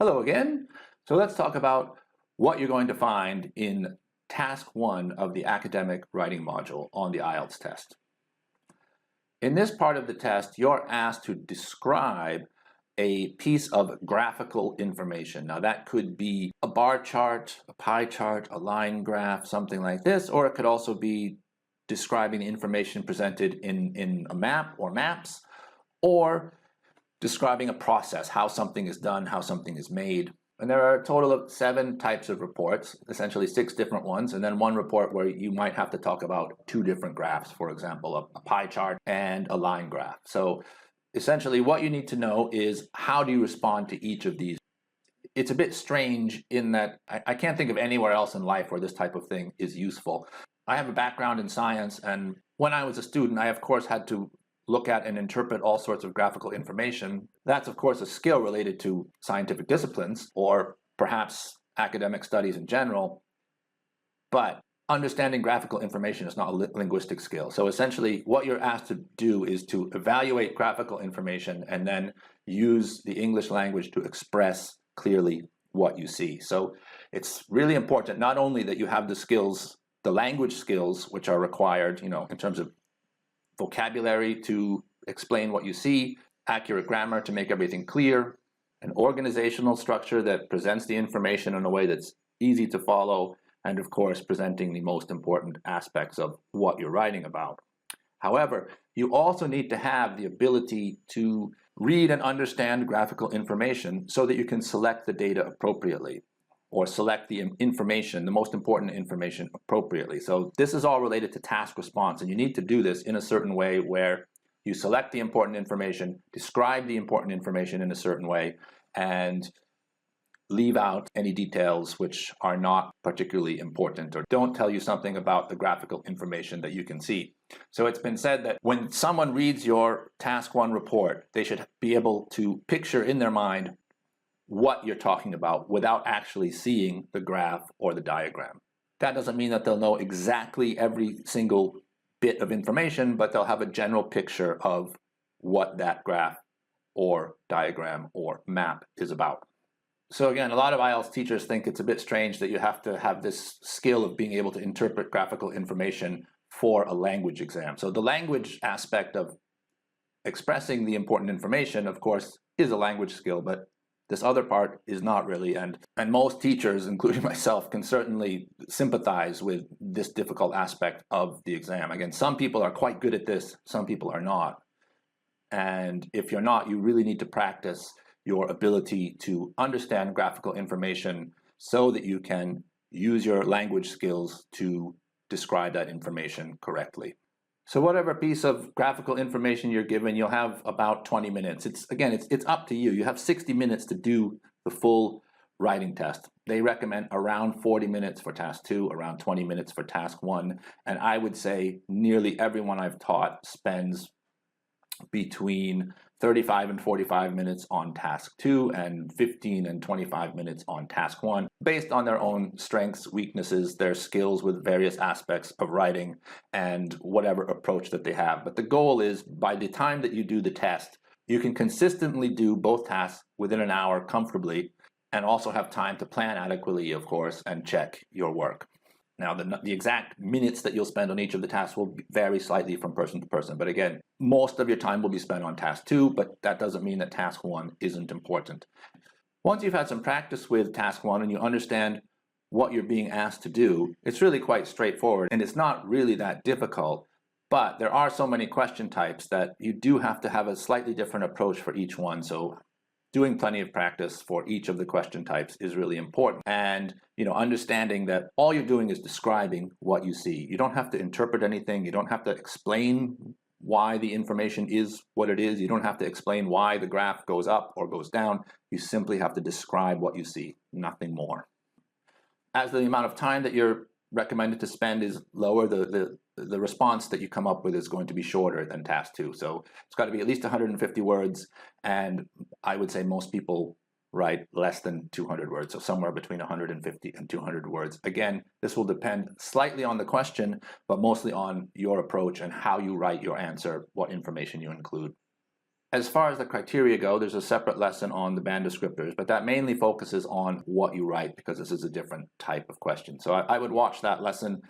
Hello again. So let's talk about what you're going to find in task 1 of the academic writing module on the IELTS test. In this part of the test, you're asked to describe a piece of graphical information. Now that could be a bar chart, a pie chart, a line graph, something like this, or it could also be describing the information presented in a map or maps, or describing a process, how something is done, how something is made. And there are a total of 7 types of reports, essentially 6 different ones, and then one report where you might have to talk about 2 different graphs, for example, a pie chart and a line graph. So essentially what you need to know is how do you respond to each of these. It's a bit strange in that I can't think of anywhere else in life where this type of thing is useful. I have a background in science, and when I was a student, I of course had to look at and interpret all sorts of graphical information. That's of course a skill related to scientific disciplines or perhaps academic studies in general, but understanding graphical information is not a linguistic skill. So essentially what you're asked to do is to evaluate graphical information and then use the English language to express clearly what you see. So it's really important not only that you have the skills, the language skills, which are required, in terms of vocabulary to explain what you see, accurate grammar to make everything clear, an organizational structure that presents the information in a way that's easy to follow, and of course presenting the most important aspects of what you're writing about. However, you also need to have the ability to read and understand graphical information so that you can select the data appropriately, or select the information, the most important information appropriately. So this is all related to task response, and you need to do this in a certain way where you select the important information, describe the important information in a certain way, and leave out any details which are not particularly important or don't tell you something about the graphical information that you can see. So it's been said that when someone reads your task 1 report, they should be able to picture in their mind what you're talking about without actually seeing the graph or the diagram. That doesn't mean that they'll know exactly every single bit of information, but they'll have a general picture of what that graph or diagram or map is about. So again, a lot of IELTS teachers think it's a bit strange that you have to have this skill of being able to interpret graphical information for a language exam. So the language aspect of expressing the important information, of course, is a language skill, but this other part is not really, and most teachers, including myself, can certainly sympathize with this difficult aspect of the exam. Again, some people are quite good at this, some people are not. And if you're not, you really need to practice your ability to understand graphical information so that you can use your language skills to describe that information correctly. So whatever piece of graphical information you're given, you'll have about 20 minutes. It's up to you. You have 60 minutes to do the full writing test. They recommend around 40 minutes for task 2, around 20 minutes for task 1. And I would say nearly everyone I've taught spends between 35 and 45 minutes on task 2 and 15 and 25 minutes on task 1, based on their own strengths, weaknesses, their skills with various aspects of writing, and whatever approach that they have. But the goal is, by the time that you do the test, you can consistently do both tasks within an hour comfortably, and also have time to plan adequately, of course, and check your work. Now, the exact minutes that you'll spend on each of the tasks will vary slightly from person to person. But again, most of your time will be spent on task 2, but that doesn't mean that task 1 isn't important. Once you've had some practice with task 1 and you understand what you're being asked to do, it's really quite straightforward, and it's not really that difficult. But there are so many question types that you do have to have a slightly different approach for each one. So doing plenty of practice for each of the question types is really important. And understanding that all you're doing is describing what you see. You don't have to interpret anything. You don't have to explain why the information is what it is. You don't have to explain why the graph goes up or goes down. You simply have to describe what you see, nothing more. As the amount of time that you're recommended to spend is lower, the response that you come up with is going to be shorter than task 2. So it's got to be at least 150 words, and I would say most people write less than 200 words, so somewhere between 150 and 200 words. Again, this will depend slightly on the question, but mostly on your approach and how you write your answer, what information you include. As far as the criteria go, there's a separate lesson on the band descriptors, but that mainly focuses on what you write because this is a different type of question. So I would watch that lesson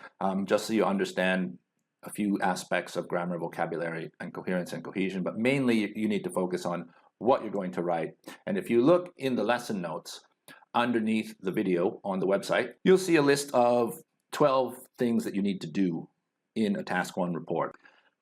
just so you understand a few aspects of grammar, vocabulary, and coherence and cohesion, but mainly you need to focus on what you're going to write. And if you look in the lesson notes underneath the video on the website, you'll see a list of 12 things that you need to do in a Task 1 report.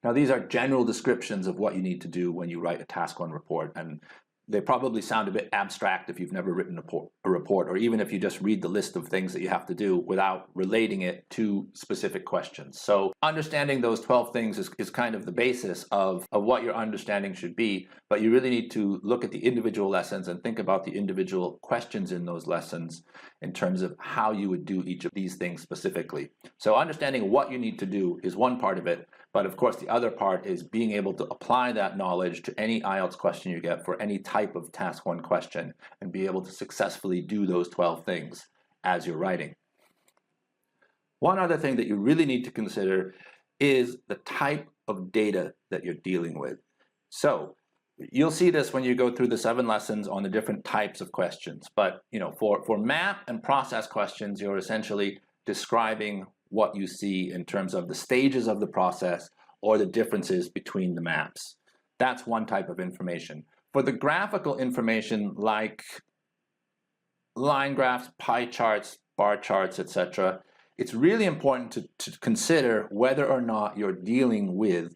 Now, these are general descriptions of what you need to do when you write a Task 1 report, and they probably sound a bit abstract if you've never written a report, or even if you just read the list of things that you have to do without relating it to specific questions. So understanding those 12 things is kind of the basis of what your understanding should be, but you really need to look at the individual lessons and think about the individual questions in those lessons in terms of how you would do each of these things specifically. So understanding what you need to do is one part of it, but of course the other part is being able to apply that knowledge to any IELTS question you get for any type of Task 1 question and be able to successfully do those 12 things as you're writing. One other thing that you really need to consider is the type of data that you're dealing with. So you'll see this when you go through the 7 lessons on the different types of questions, but for map and process questions, you're essentially describing what you see in terms of the stages of the process or the differences between the maps. That's one type of information. For the graphical information like line graphs, pie charts, bar charts, etc., it's really important to consider whether or not you're dealing with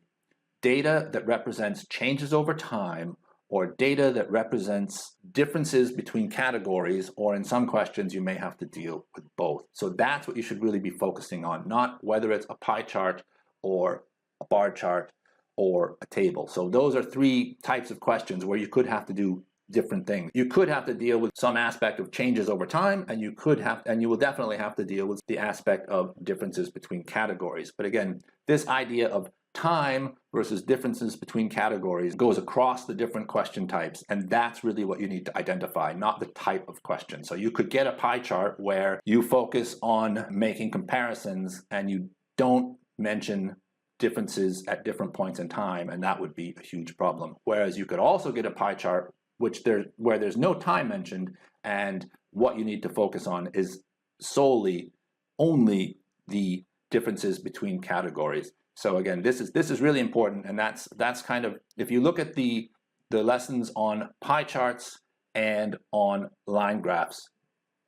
data that represents changes over time or data that represents differences between categories, or in some questions you may have to deal with both. So that's what you should really be focusing on, not whether it's a pie chart or a bar chart or a table. So those are 3 types of questions where you could have to do different things. You could have to deal with some aspect of changes over time, and you will definitely have to deal with the aspect of differences between categories. But again, this idea of time versus differences between categories goes across the different question types, and that's really what you need to identify, not the type of question. So you could get a pie chart where you focus on making comparisons and you don't mention differences at different points in time, and that would be a huge problem. Whereas you could also get a pie chart where there's no time mentioned, and what you need to focus on is only the differences between categories. So again, this is really important, and that's kind of, if you look at the lessons on pie charts and on line graphs,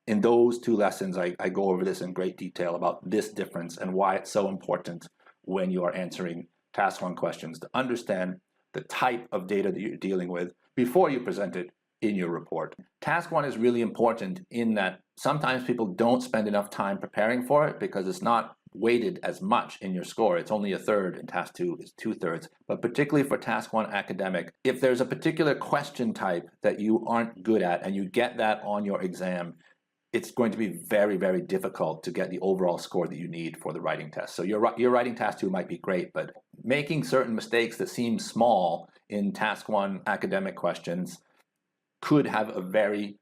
in those 2 lessons I go over this in great detail about this difference and why it's so important when you are answering Task 1 questions to understand the type of data that you're dealing with before you present it in your report. Task 1 is really important in that sometimes people don't spend enough time preparing for it because it's not weighted as much in your score. It's only 1/3, and Task 2 is 2/3. But particularly for Task 1 academic, if there's a particular question type that you aren't good at and you get that on your exam, it's going to be very, very difficult to get the overall score that you need for the writing test. So your writing Task 2 might be great, but making certain mistakes that seem small in Task 1 academic questions could have a very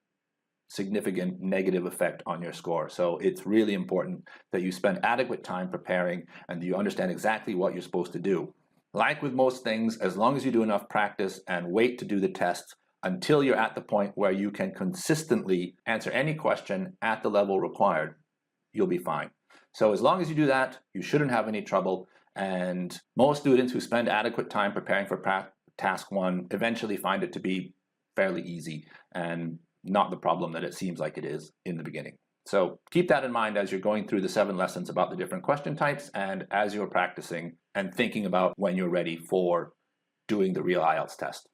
significant negative effect on your score. So it's really important that you spend adequate time preparing and you understand exactly what you're supposed to do. Like with most things, as long as you do enough practice and wait to do the test until you're at the point where you can consistently answer any question at the level required, you'll be fine. So as long as you do that, you shouldn't have any trouble. And most students who spend adequate time preparing for Task 1 eventually find it to be fairly easy and not the problem that it seems like it is in the beginning. So keep that in mind as you're going through the 7 lessons about the different question types and as you're practicing and thinking about when you're ready for doing the real IELTS test.